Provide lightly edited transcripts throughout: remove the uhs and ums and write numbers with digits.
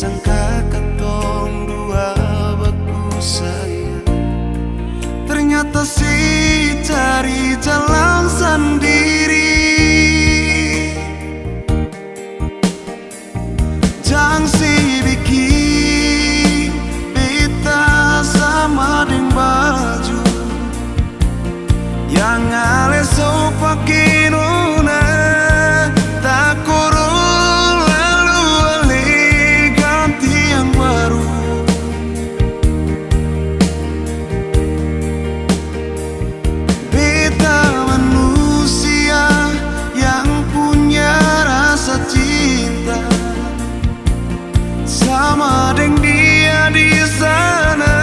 sangka ketong dua baku sayang, ternyata si cari jalan sendiri. Jangan si bikin beta sama dengan baju yang ale so pakai nona, tak kurung lalu ale ganti yang baru. Beta manusia yang punya rasa cinta sama dengan dia di sana,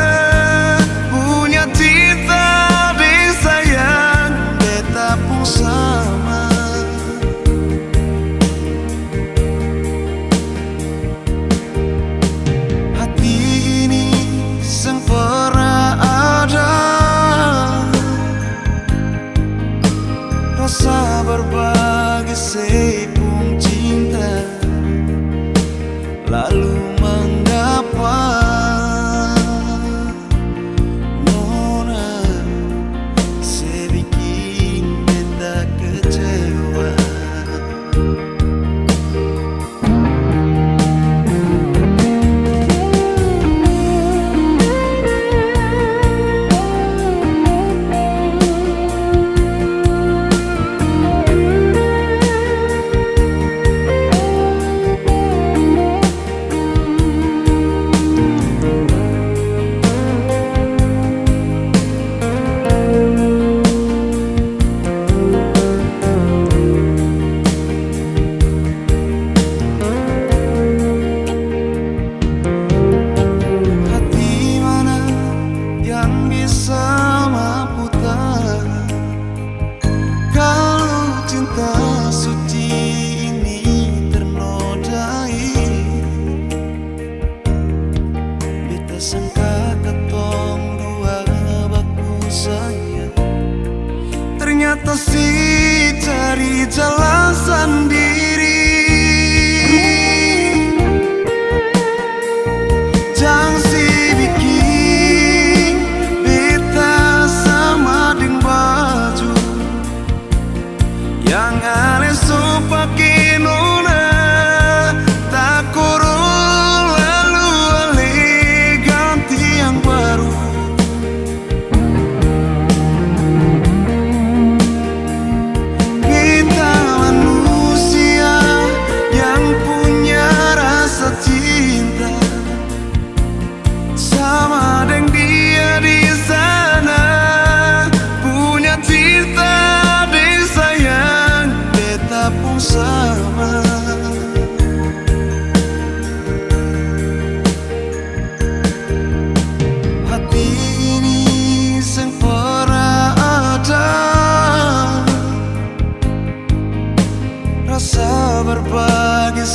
punya cinta disayang, beta pun sama. Hati ini sang pernah ada rasa berbagi sepung cinta, lalu mengapa nona sebikin beta kecewa. Sangka ketong dua baku sayang, ternyata si cari jalan sendiri. Jangan si bikin beta sama dengan baju yang ale so pakai nona, tak kurung lalu ale ganti yang baru. Kita manusia yang punya rasa cinta sama dengan dia di sana, punya cinta disayang, beta pun sama. Hati ini sang pernah ada rasa berbagi